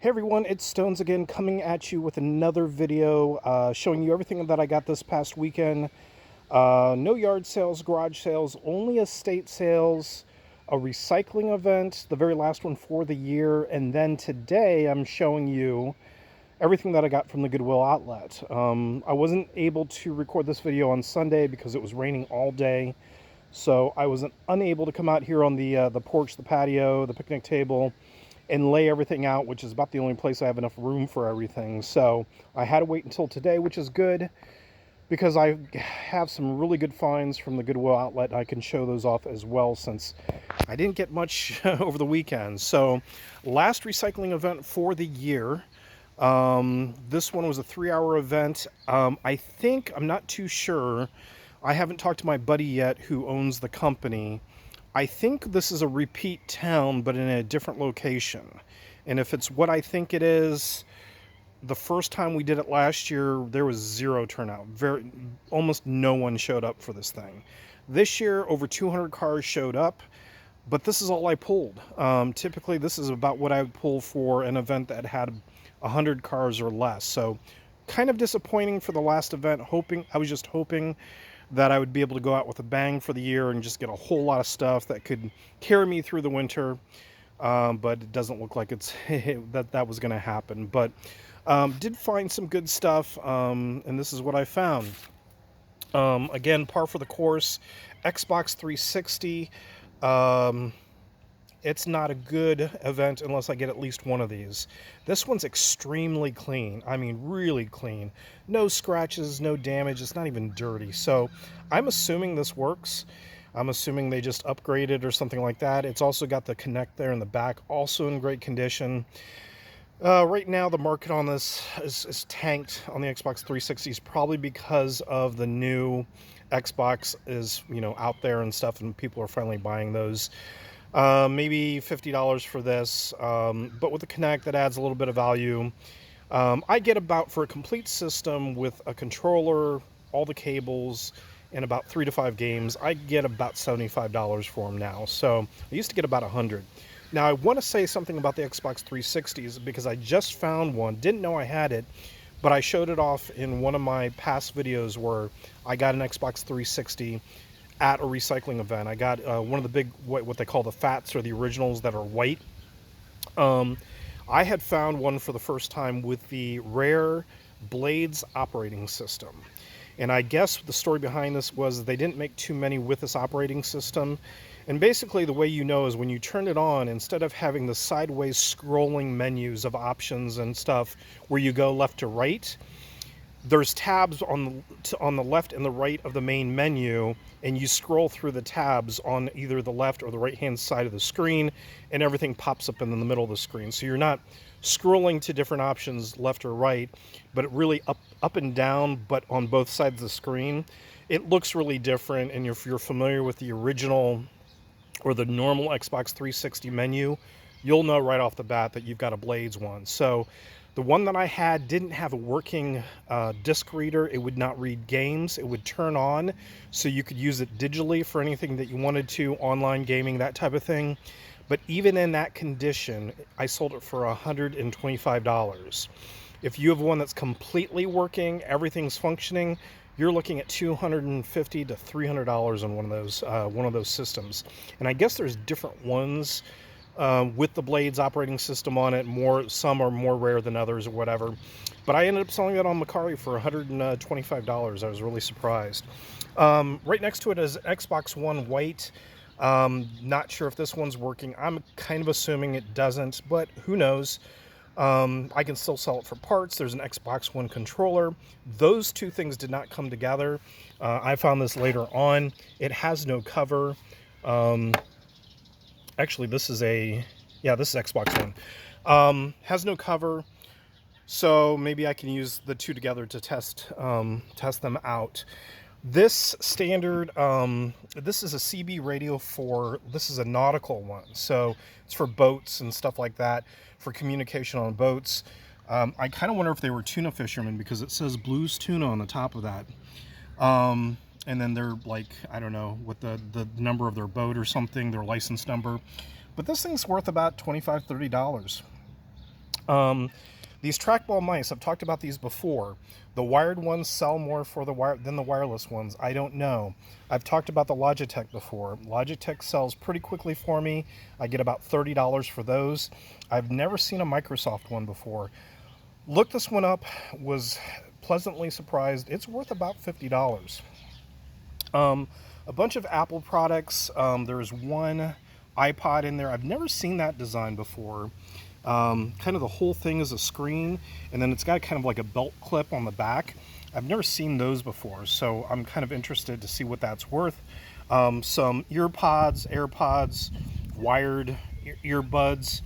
Hey everyone, it's Stones again, coming at you with another video showing you everything that I got this past weekend. No yard sales, garage sales, only estate sales, a recycling event, the very last one for the year, and then today I'm showing you everything that I got from the Goodwill Outlet. I wasn't able to record this video on Sunday because it was raining all day, so I was unable to come out here on the porch, the patio, the picnic table, and lay everything out, which is about the only place I have enough room for everything. So I had to wait until today, which is good because I have some really good finds from the Goodwill Outlet. I can show those off as well since I didn't get much over the weekend. So last recycling event for the year. This one was a 3-hour event. I'm not too sure. I haven't talked to my buddy yet who owns the company. I think this is a repeat town, but in a different location. And if it's what I think it is, the first time we did it last year, there was zero turnout. Almost no one showed up for this thing. This year, over 200 cars showed up, but this is all I pulled. Typically, this is about what I would pull for an event that had 100 cars or less. So kind of disappointing for the last event. I was just hoping that I would be able to go out with a bang for the year and just get a whole lot of stuff that could carry me through the winter. But it doesn't look like it's that was going to happen. But did find some good stuff, and this is what I found. Again, par for the course, Xbox 360. It's not a good event unless I get at least one of these. This one's extremely clean. I mean, really clean. No scratches, no damage. It's not even dirty. So I'm assuming this works. I'm assuming they just upgraded or something like that. It's also got the Connect there in the back, also in great condition. Right now, the market on this is tanked on the Xbox 360s, probably because of the new Xbox is, out there and stuff, and people are finally buying those. Maybe $50 for this, but with the Kinect, that adds a little bit of value. I get about, for a complete system with a controller, all the cables, and about 3 to 5 games, I get about $75 for them now. So I used to get about 100. Now I want to say something about the Xbox 360s because I just found one, didn't know I had it, but I showed it off in one of my past videos where I got an Xbox 360 at a recycling event. I got one of the big, what they call the fats, or the originals that are white. I had found one for the first time with the Rare Blades operating system. And I guess the story behind this was they didn't make too many with this operating system. And basically the way you know is when you turn it on, instead of having the sideways scrolling menus of options and stuff where you go left to right, there's tabs on the left and the right of the main menu, and you scroll through the tabs on either the left or the right hand side of the screen, and everything pops up in the middle of the screen. So you're not scrolling to different options left or right, but it really up and down, but on both sides of the screen. It looks really different, and if you're familiar with the original or the normal Xbox 360 menu, you'll know right off the bat that you've got a Blades one. So the one that I had didn't have a working disc reader. It would not read games. It would turn on, so you could use it digitally for anything that you wanted to, online gaming, that type of thing. But even in that condition, I sold it for $125. If you have one that's completely working, everything's functioning, you're looking at $250 to $300 on one of those systems. And I guess there's different ones with the Blades operating system on it. Some are more rare than others or whatever. But I ended up selling it on Mercari for $125. I was really surprised. Right next to it is Xbox One White. Not sure if this one's working. I'm kind of assuming it doesn't, but who knows? I can still sell it for parts. There's an Xbox One controller. Those two things did not come together. I found this later on. It has no cover. Actually, this is Xbox One. Has no cover, so maybe I can use the two together to test them out. This standard, this is a CB radio this is a nautical one, so it's for boats and stuff like that, for communication on boats. I kind of wonder if they were tuna fishermen because it says Blues Tuna on the top of that. And then they're like, I don't know what the number of their boat or something, their license number. But this thing's worth about $25, $30. These trackball mice, I've talked about these before. The wired ones sell more for than the wireless ones. I don't know. I've talked about the Logitech before. Logitech sells pretty quickly for me. I get about $30 for those. I've never seen a Microsoft one before. Looked this one up, was pleasantly surprised. It's worth about $50. A bunch of Apple products. There's one iPod in there. I've never seen that design before. Kind of the whole thing is a screen, and then it's got kind of like a belt clip on the back. I've never seen those before, so I'm kind of interested to see what that's worth. Some earpods, AirPods, wired earbuds.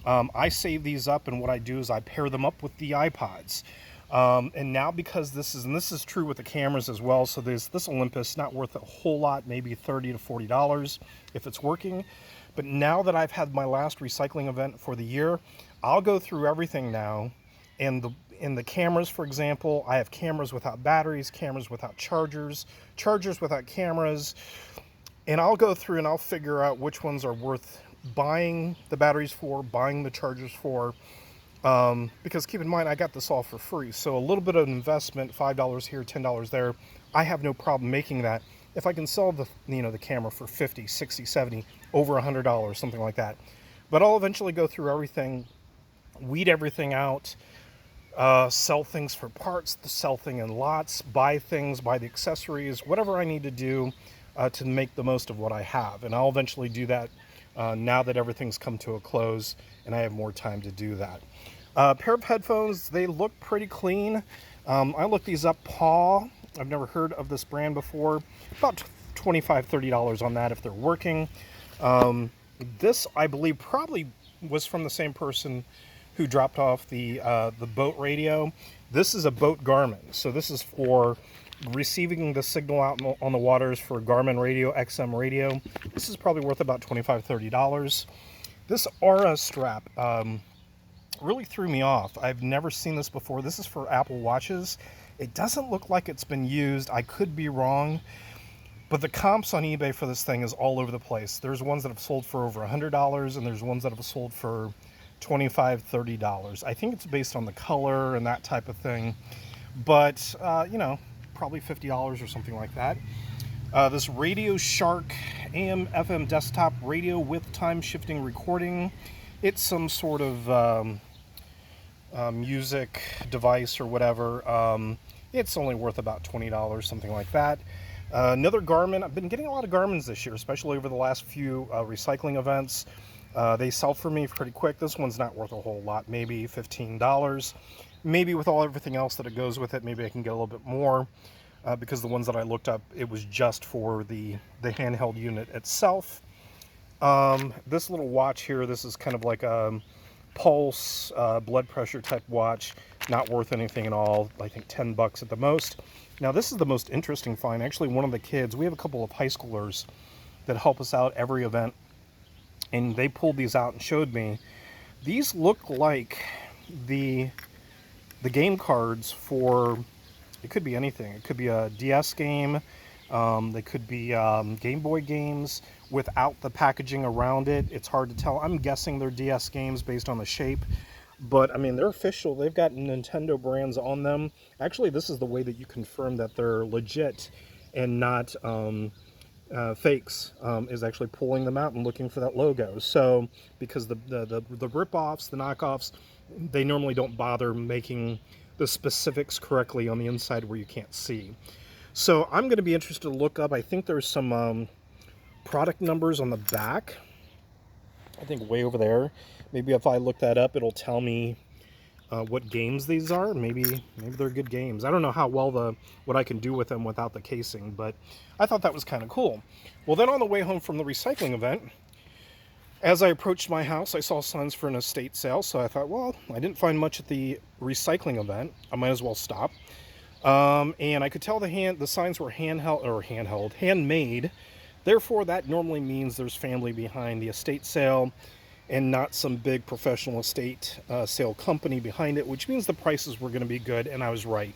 I save these up, and what I do is I pair them up with the iPods. And now, because this is true with the cameras as well, so this Olympus not worth a whole lot, maybe $30 to $40 if it's working. But now that I've had my last recycling event for the year, I'll go through everything now. And in the cameras, for example, I have cameras without batteries, cameras without chargers, chargers without cameras. And I'll go through and I'll figure out which ones are worth buying the batteries for, buying the chargers for. Because keep in mind, I got this all for free. So a little bit of investment, $5 here, $10 there, I have no problem making that. If I can sell the camera for 50, 60, 70, over $100, something like that. But I'll eventually go through everything, weed everything out, sell things for parts, sell things in lots, buy things, buy the accessories, whatever I need to do to make the most of what I have. And I'll eventually do that now that everything's come to a close and I have more time to do that. Pair of headphones, they look pretty clean. I looked these up, Paw. I've never heard of this brand before. About $25, $30 on that if they're working. This, I believe, probably was from the same person who dropped off the boat radio. This is a boat Garmin. So this is for receiving the signal out on the waters for Garmin radio, XM radio. This is probably worth about $25, $30. This Aura strap really threw me off. I've never seen this before. This is for Apple Watches. It doesn't look like it's been used. I could be wrong, but the comps on eBay for this thing is all over the place. There's ones that have sold for over $100, and there's ones that have sold for $25, $30. I think it's based on the color and that type of thing, but probably $50 or something like that. This Radio Shark AM FM desktop radio with time shifting recording. It's some sort of music device or whatever. It's only worth about $20, something like that. Another Garmin. I've been getting a lot of Garmins this year, especially over the last few recycling events. They sell for me pretty quick. This one's not worth a whole lot, maybe $15. Maybe with everything else that it goes with it, maybe I can get a little bit more. Because the ones that I looked up, it was just for the handheld unit itself. This little watch here, this is kind of like a pulse, blood pressure type watch. Not worth anything at all. I think $10 at the most. Now this is the most interesting find. Actually, one of the kids, we have a couple of high schoolers that help us out every event, and they pulled these out and showed me. These look like the game cards for, it could be anything. It could be a DS game. They could be Game Boy games without the packaging around it. It's hard to tell. I'm guessing they're DS games based on the shape. But, I mean, they're official. They've got Nintendo brands on them. Actually, this is the way that you confirm that they're legit and not fakes, is actually pulling them out and looking for that logo. So, because the rip-offs, the knockoffs, they normally don't bother making the specifics correctly on the inside where you can't see. So I'm going to be interested to look up. I think there's some product numbers on the back. I think way over there. Maybe if I look that up, it'll tell me what games these are. Maybe they're good games. I don't know how well what I can do with them without the casing, but I thought that was kind of cool. Well, then on the way home from the recycling event, as I approached my house, I saw signs for an estate sale, so I thought, well, I didn't find much at the recycling event. I might as well stop. And I could tell the signs were handmade. Therefore, that normally means there's family behind the estate sale and not some big professional estate sale company behind it, which means the prices were going to be good, and I was right.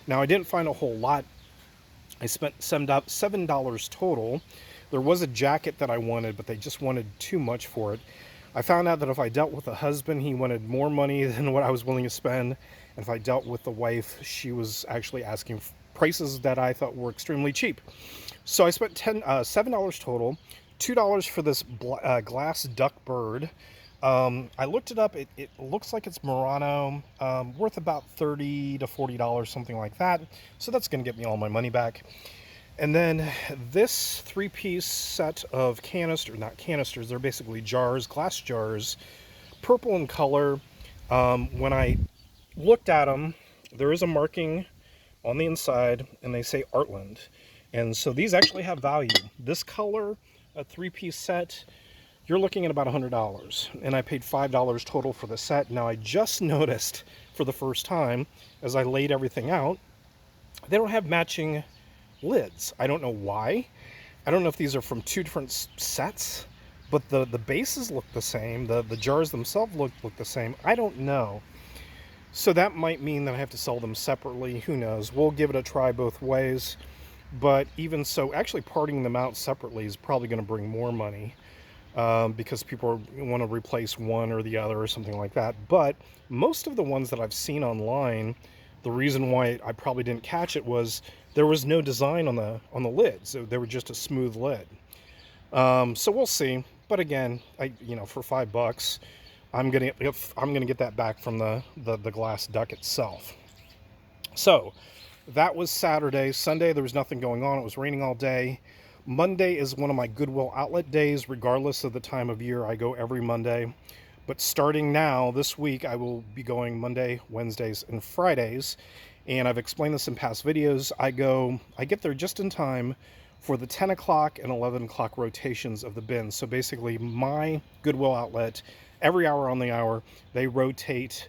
Now, I didn't find a whole lot. I spent $7 total. There was a jacket that I wanted, but they just wanted too much for it. I found out that if I dealt with the husband, he wanted more money than what I was willing to spend. And if I dealt with the wife, she was actually asking prices that I thought were extremely cheap. So I spent $7 total, $2 for this glass duck bird. I looked it up. It looks like it's Murano, worth about $30 to $40, something like that. So that's going to get me all my money back. And then this three-piece set of not canisters, they're basically jars, glass jars, purple in color. When I looked at them, there is a marking on the inside, and they say Artland. And so these actually have value. This color, a three-piece set, you're looking at about $100. And I paid $5 total for the set. Now I just noticed for the first time, as I laid everything out, they don't have matching lids. I don't know why. I don't know if these are from two different sets, but the bases look the same. The jars themselves look the same. I don't know. So that might mean that I have to sell them separately. Who knows? We'll give it a try both ways. But even so, actually parting them out separately is probably going to bring more money, because people want to replace one or the other or something like that. But most of the ones that I've seen online, the reason why I probably didn't catch it was there was no design on the lid, so they were just a smooth lid. So we'll see. But again, for $5, I'm gonna get that back from the glass duck itself. So that was Saturday. Sunday there was nothing going on. It was raining all day. Monday is one of my Goodwill Outlet days, regardless of the time of year. I go every Monday. But starting now, this week, I will be going Monday, Wednesdays, and Fridays. And I've explained this in past videos. I get there just in time for the 10 o'clock and 11 o'clock rotations of the bins. So basically, my Goodwill Outlet, every hour on the hour, they rotate,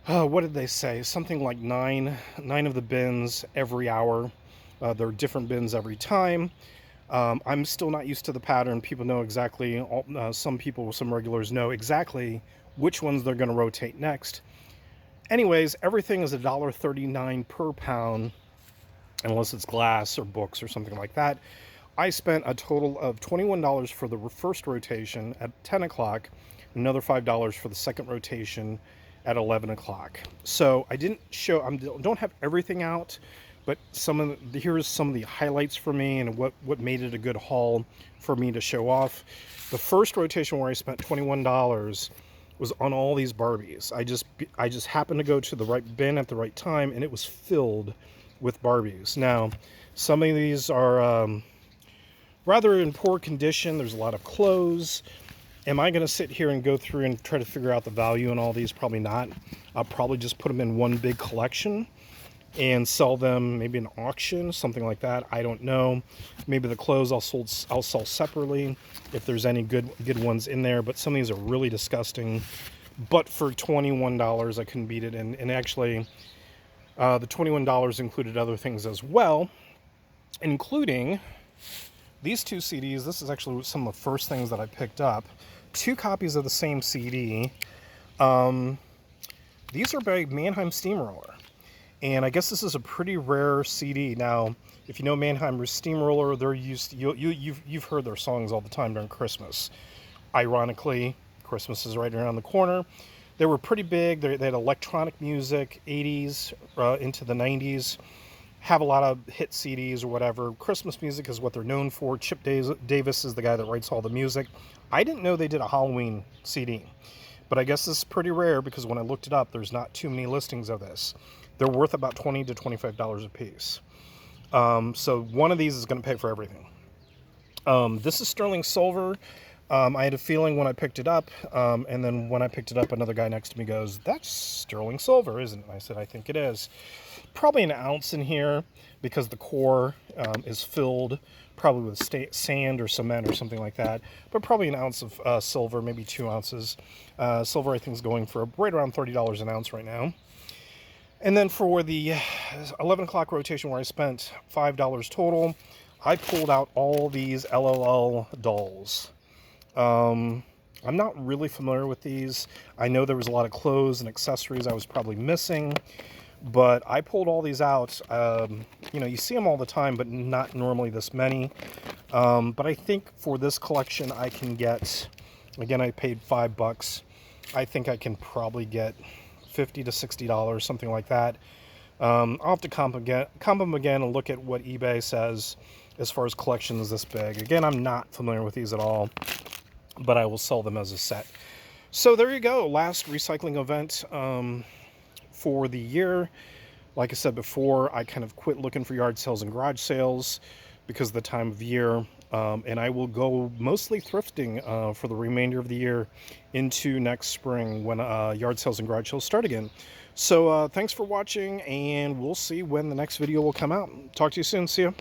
what did they say? Something like nine of the bins every hour. There are different bins every time. I'm still not used to the pattern. People know exactly, some regulars know exactly which ones they're going to rotate next. Anyways, everything is $1.39 per pound, unless it's glass or books or something like that. I spent a total of $21 for the first rotation at 10 o'clock, another $5 for the second rotation at 11 o'clock. So I don't have everything out, but here's some of the highlights for me and what made it a good haul for me to show off. The first rotation where I spent $21 was on all these Barbies. I just happened to go to the right bin at the right time, and it was filled with Barbies. Now, some of these are rather in poor condition. There's a lot of clothes. Am I going to sit here and go through and try to figure out the value in all these? Probably not. I'll probably just put them in one big collection and sell them, maybe an auction, something like that. I don't know. Maybe the clothes I'll sell separately if there's any good ones in there. But some of these are really disgusting. But for $21, I couldn't beat it. And actually, the $21 included other things as well, including these two CDs. This is actually some of the first things that I picked up. 2 copies of the same CD. These are by Mannheim Steamroller. And I guess this is a pretty rare CD. Now, if you know Mannheim Steamroller, you've heard their songs all the time during Christmas. Ironically, Christmas is right around the corner. They were pretty big. They had electronic music, 80s into the 90s. Have a lot of hit CDs or whatever. Christmas music is what they're known for. Chip Davis is the guy that writes all the music. I didn't know they did a Halloween CD. But I guess this is pretty rare because when I looked it up, there's not too many listings of this. They're worth about $20 to $25 a piece. So one of these is going to pay for everything. This is sterling silver. I had a feeling when I picked it up, and then when I picked it up, another guy next to me goes, "That's sterling silver, isn't it?" And I said, "I think it is." Probably an ounce in here because the core is filled probably with sand or cement or something like that. But probably an ounce of silver, maybe 2 ounces. Silver, I think, is going for right around $30 an ounce right now. And then for the 11 o'clock rotation where I spent $5 total, I pulled out all these LOL dolls. I'm not really familiar with these. I know there was a lot of clothes and accessories I was probably missing, but I pulled all these out. You see them all the time, but not normally this many. But I think for this collection, I can get Again, I paid $5. I think I can probably get $50 to $60, something like that. I'll have to comp them again and look at what eBay says as far as collections this big. Again, I'm not familiar with these at all, but I will sell them as a set. So there you go. Last recycling event for the year. Like I said before, I kind of quit looking for yard sales and garage sales because of the time of year. And I will go mostly thrifting for the remainder of the year into next spring when yard sales and garage sales start again. So thanks for watching, and we'll see when the next video will come out. Talk to you soon. See ya.